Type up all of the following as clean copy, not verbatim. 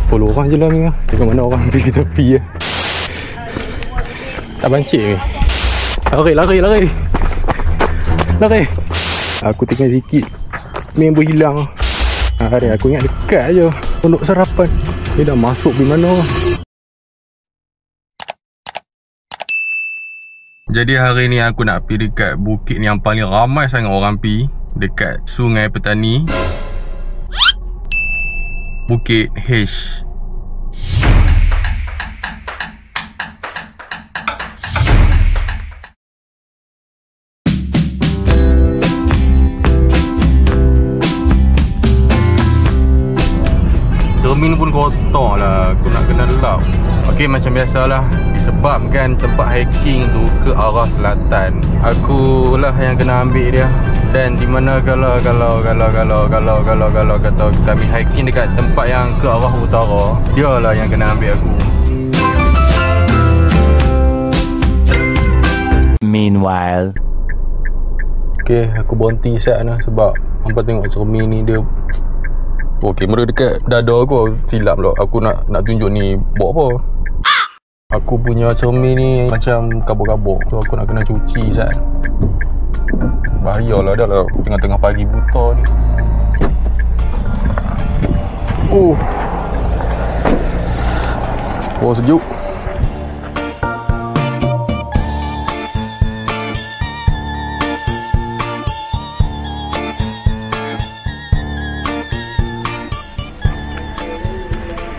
Follow orang je lah ni. Tengok mana orang pergi tepi je. Tak bancik ni. Lari. Aku tinggal sikit. Member hilang. Hari aku ingat dekat je untuk sarapan. Dia dah masuk di mana. Jadi hari ni aku nak pergi dekat bukit ni yang paling ramai sangat orang pergi. Dekat Sungai Petani, Bukit H. Cermin pun kotor lah. Aku nak kena lap. Okey, macam biasalah, disebabkan tempat hiking tu ke arah selatan, aku lah yang kena ambil dia. Dan di mana kalau kata kami hiking dekat tempat yang ke arah utara, dia lah yang kena ambil aku. Meanwhile, okey, aku berhenti sana sebab hampa tengok cermin ni dia. Oh, kamera dekat dada aku silap pula. Aku nak tunjuk ni buat apa. Aku punya cermin ni macam kabur-kabur. So aku nak kena cuci sat. Bahaya lah dah lah tengah-tengah pagi buta ni. Oh, sejuk.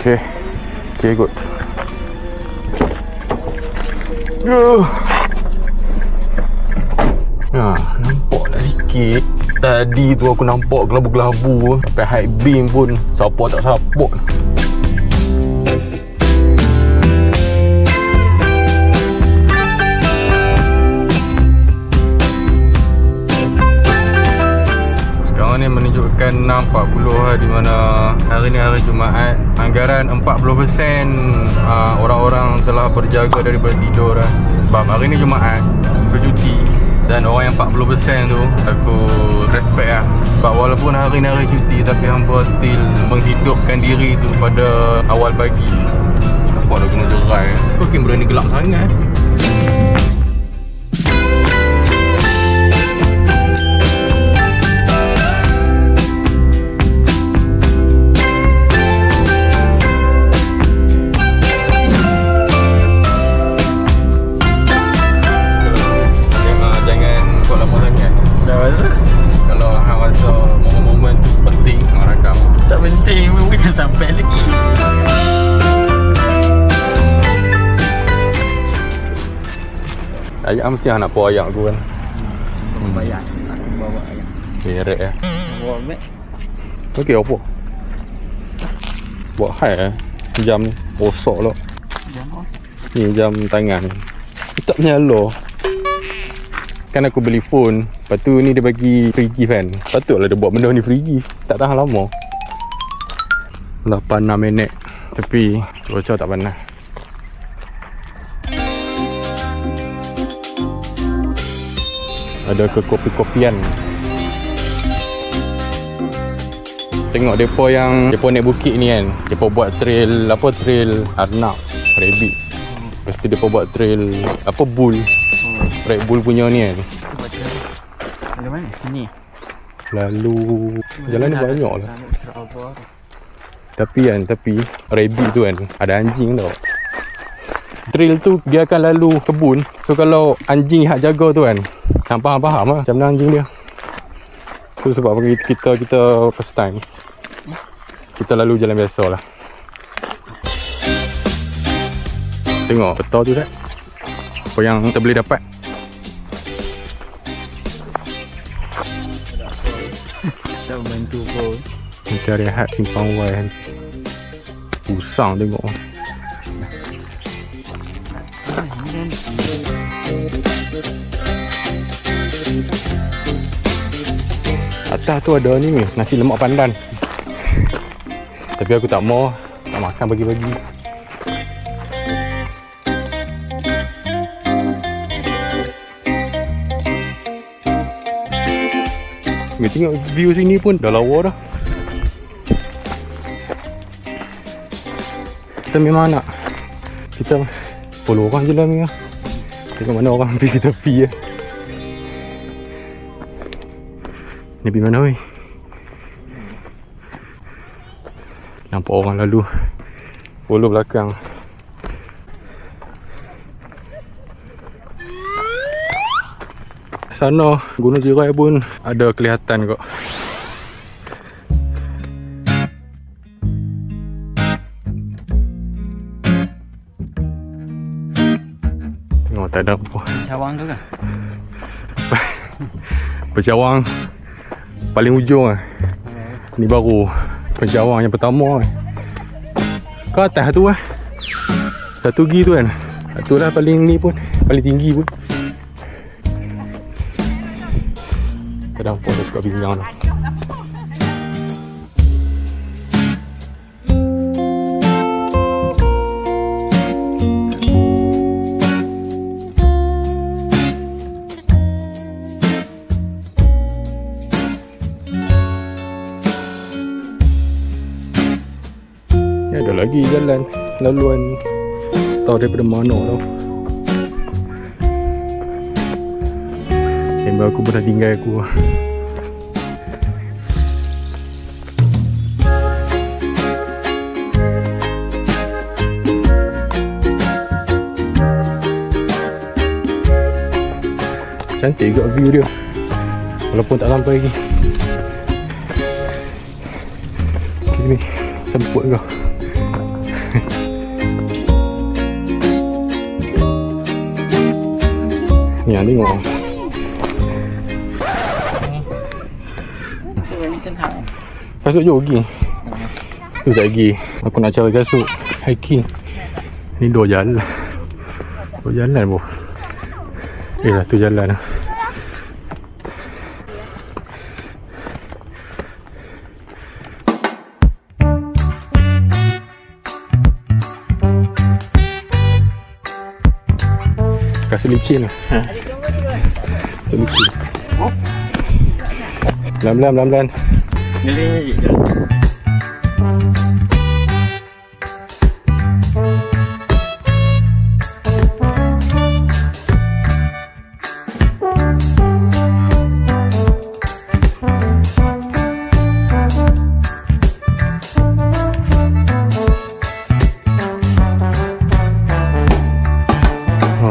Okay, good. Nampak lah sikit. Tadi tu aku nampak gelabu-gelabu. Sampai high beam pun support tak support. Sekarang ni menunjukkan 6.40 di mana hari ni hari Jumaat. Anggaran 40% orang-orang telah berjaga daripada tidur lah. Sebab hari ni Jumaat, bercuti. Dan orang yang 40% tu aku respect lah. Sebab walaupun hari ni hari cuti, tapi hampa still menghidupkan diri tu pada awal pagi. Nampak dah kena jerai. Kau kamera ni gelap sangat. sampai lagi. Ayam mesti nak bawa ayam aku kan. Bayar nak bawa ayam. Direct ya. Bawa mat. Okey apa? Buat hal jam ni rosak lah. Jam apa? Ni jam tangan. Tak menyala. Kan aku beli phone, lepas tu ni dia bagi free gift kan. Patutlah dia buat benda ni free gift. Tak tahan lama. 8-6 minit. Tapi cuaca tak panas. Ada kekopi-kopian. Tengok depa yang depa naik bukit ni kan. Depa buat trail apa, trail Arnab, rabbit. Lepas tu depa buat trail apa, bull. Red Bull punya ni kan. Ada mana? Sini. Lalu jalan ni banyak lah. Tapi rabbit tu kan ada anjing tau. Trail tu dia akan lalu kebun. So kalau anjing hak jaga tu kan, tak faham lah macam mana anjing dia. So sebab kita first time, kita lalu jalan biasa lah. Tengok peta tu tak? Apa yang kita boleh dapat. Tak bantu pun. Kita rehat simpang wai. Pusang tengok. Atas tu ada ni nasi lemak pandan. Tapi aku tak mau, tak makan bagi-bagi. Tengok view sini pun dah lawa dah. kita memang nak, kita follow orang je lah ni. Tengok mana orang pergi ke tepi ya. Ni pergi mana weh? Nampak orang lalu, follow belakang. Sana Gunung Jirai pun ada kelihatan kok. Tengok tak ada apa. Cawang tu kan? Pencawang paling ujung lah. Ni baru pencawang yang pertama kan. Ke atas tu lah. Satu gi tu kan. Satu lah paling ni pun, paling tinggi pun. Kadang pun dah suka bimbang tu. Ni ada lagi jalan laluan, tahu daripada mana tau. Member aku pernah tinggal aku. Cantik juga view dia, walaupun tak sampai lagi. Ni semput kau. Ni tengok. Kasut jogging. Tu sekejap lagi aku nak cari kasut hiking. Ni dua jalan. Dua jalan boh. Lah tu jalan lah. Kasut licin lah. Kasut licin. Pelan-pelan. Jadi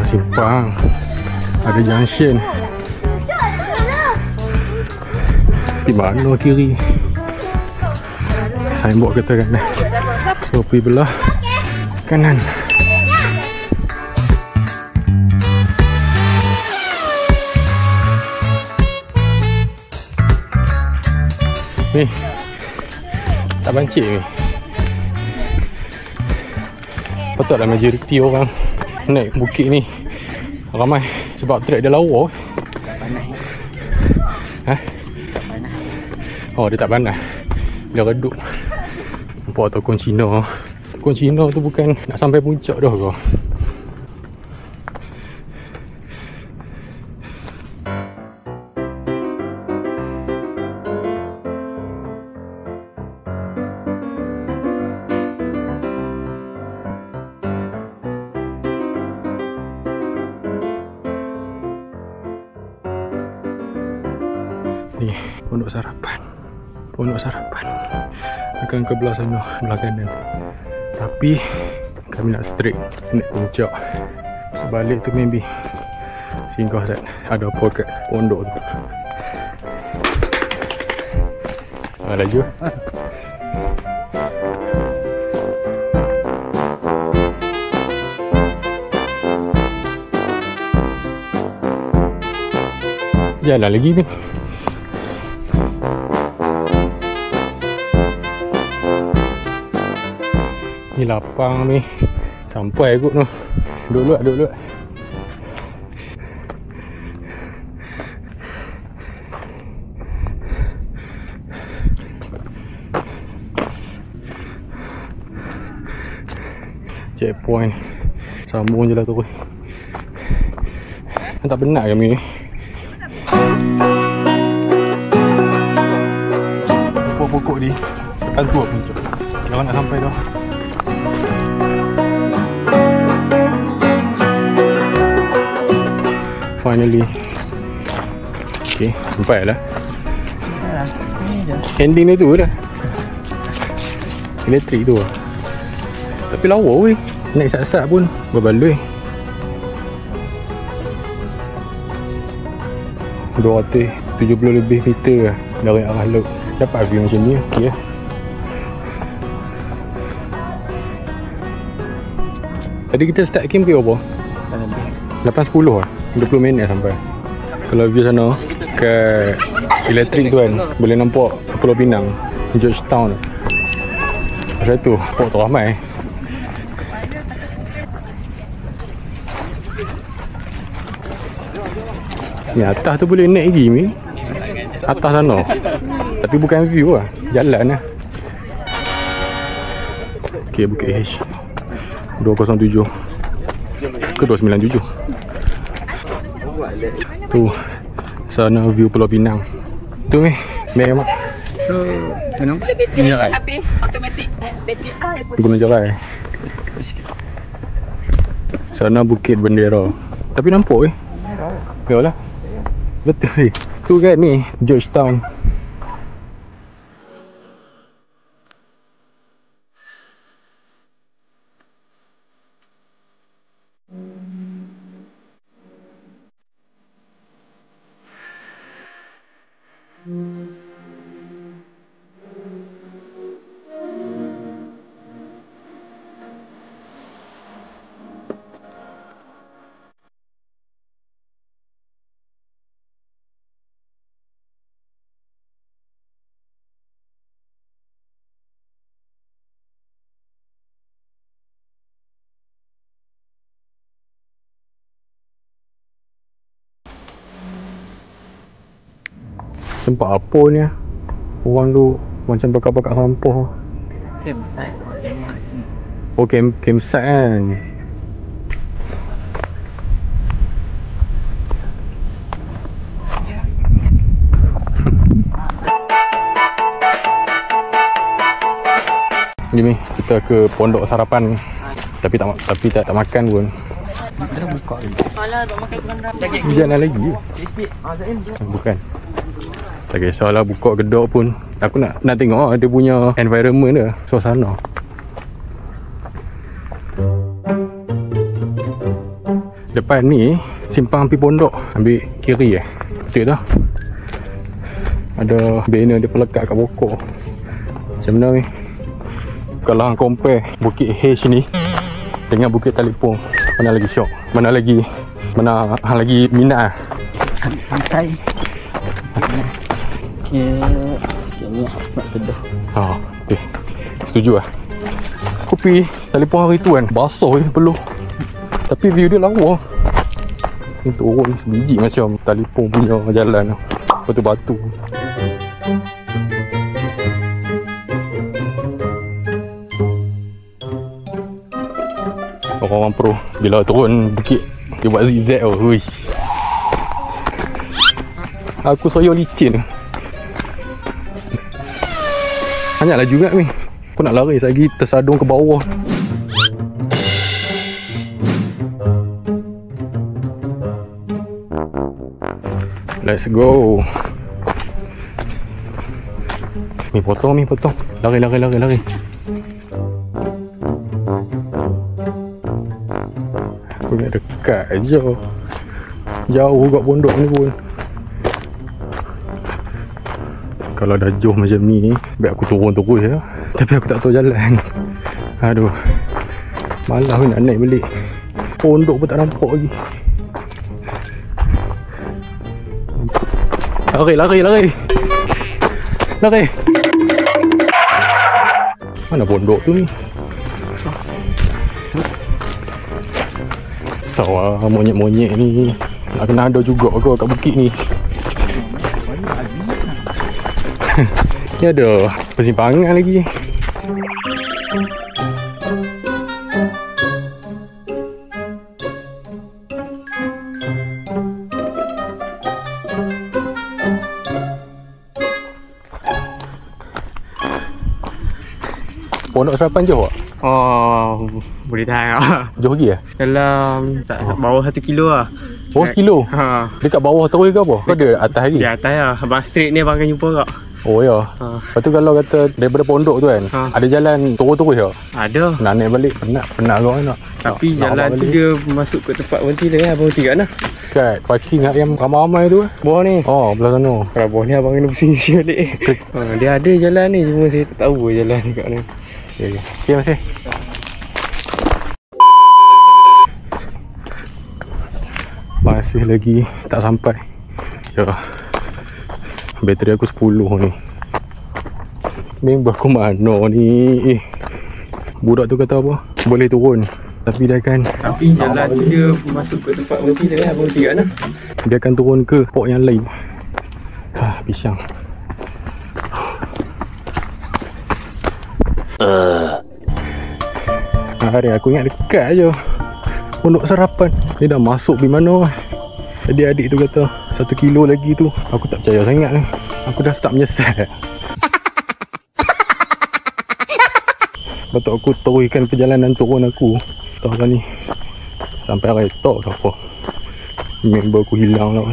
simpang ada junction. Di mana kiri? Signboard kata kanan. So pergi belah kanan. Ni tak bancik ni. Patutlah majoriti orang naik bukit ni ramai sebab trek dia lawa. Ha? Oh, dia tak panas. Dia redup. Nampak tokong Cina. Tokong Cina tu bukan nak sampai puncak dah kau. Ni pondok sarapan. Pondok sarapan akan ke belah sana, belah kanan. Tapi kami nak straight naik puncak. Sebalik tu maybe singgah tak ada apa kat pondok tu. Laju. Jalan lagi ni. Ni lapang ni. Sampai kot tu. Duduk dulu. Checkpoint. Sambung je lah tu. Tak penat kami ni. Pokok-pokok ni tekan tu puncak. Jangan nak sampai dah. Finally. Okay, sampai lah. Dah. Ni je. Ending dia tu dah. Elektrik tu lah. Tapi lawa weh. Naik sat-sat pun berbaloi. 270 lebih meter lah dari arah laut. Dapat view macam ni. Okay lah. Tadi kita start camp ke apa? 8.10 lah. 20 minit sampai. Kalau view sana ke elektrik tu kan, boleh nampak Pulau Pinang, Georgetown. Pasal tu port tu ramai. Ni atas tu boleh naik lagi ni. Atas sana. Tapi bukan view lah, jalan lah. Okay, Bukit H 207 ke 297. Tu sana view Pulau Pinang. Tu ni memang So, mana? Boleh bateri automatik. Bateri Gunung Jarai. Sana Bukit Bendera. Tapi nampak ya lah. Betul tu kan ni Georgetown. Tempat apa ni? Orang tu macam bakar-bakar sampah. Campsite. Oh, campsite kan. Ni kita ke pondok sarapan. Tapi tak makan pun. Dah buka ni. Alah, nak makan kurang daging. Jangan lagi. Bukan. Tak kisahlah buka kedok pun. Aku nak tengok dia punya environment dia, suasana. Depan ni simpang api pondok. Ambil kiri betul tak? Ada banner dia pelekat kat pokok. Macam mana ni? Kalau hang compare Bukit H ni dengan Bukit Talipung, mana lagi syok? Mana hang lagi minat? Pantai. Ni nak teduh. Ha, okey. Setuju lah. Kopi Talipung hari tu kan basah peluh. Tapi view dia lawa. Ni turun sebiji macam Talipung punya jalan tu. Batu-batu. Orang-orang pro bila turun bukit dia buat zigzag tau. Hui. Aku soyo licin. Banyak laju kat ni. Aku nak lari lagi tersadung ke bawah. Let's go. Mi potong. Lari. Aku nak dekat je. Jauh kat pondok ni pun. Kalau dah jauh macam ni, biar aku turun terus ya. Tapi aku tak tahu jalan. Aduh. Malah aku nak naik balik. Pondok pun tak nampak lagi. Lari. Mana pondok tu ni? Sawah monyet-monyet ni. Nak kena ada juga ke kat bukit ni. Ni ada persimpangan lagi. Pondok sarapan jauh tak? Oh, boleh tahan lah. Jauh lagi ya? Dalam bawah 1 kilo lah. Oh, sekilo. Ha. Dekat bawah terus ke apa? Kau ada atas lagi? Di atas lah. Abang straight ni abang akan jumpa kak. Oh ya. Lepas tu kalau kata daripada pondok tu kan, ada jalan turun-turun je. Ada. Nak naik balik penat kau nak. Tapi nak jalan tu dia masuk ke tempat berhenti dia. Abang berhenti kat mana? Kat parking yang ramai-ramai tu. Bawah ni. Oh, belah sana. Kalau bawah ni abang kena pusing-pusing balik. Dia ada jalan ni. Cuma saya tak tahu jalan ni kat mana. Okay, masih. Masih lagi tak sampai. Ya. Bateri aku 10 ni. Member aku mana ni? Budak tu kata apa? Boleh turun. Tapi dia akan jalan tu dia masuk ke tempat berhenti dia. Abang berhenti kat mana? Dia akan turun ke pok yang lain. Pisang. Hari aku ingat dekat je pondok sarapan. Dia dah masuk pergi mana. Jadi adik tu kata 1 kilo lagi tu. Aku tak percaya sangat ni. Aku dah start menyesal. Betul aku teruskan perjalanan turun aku. Tahu kan ni sampai retok ke apa. Member aku hilang lah.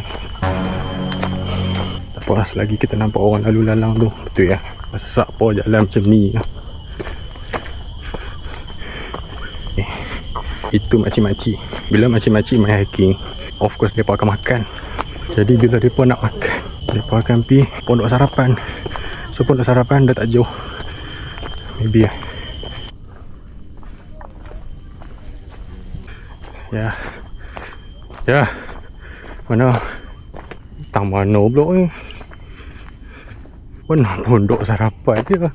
Tak apa, selagi kita nampak orang lalu lalang tu. Betul ya. Masa apa jalan macam ni. Itu makcik-makcik. Bila makcik-makcik main hiking, of course mereka akan makan. Jadi bila mereka nak makan, mereka akan pergi pondok sarapan. So pondok sarapan dah tak jauh. Maybe lah. Ya. Mana? Tang mana pula ni? Mana pondok sarapan dia?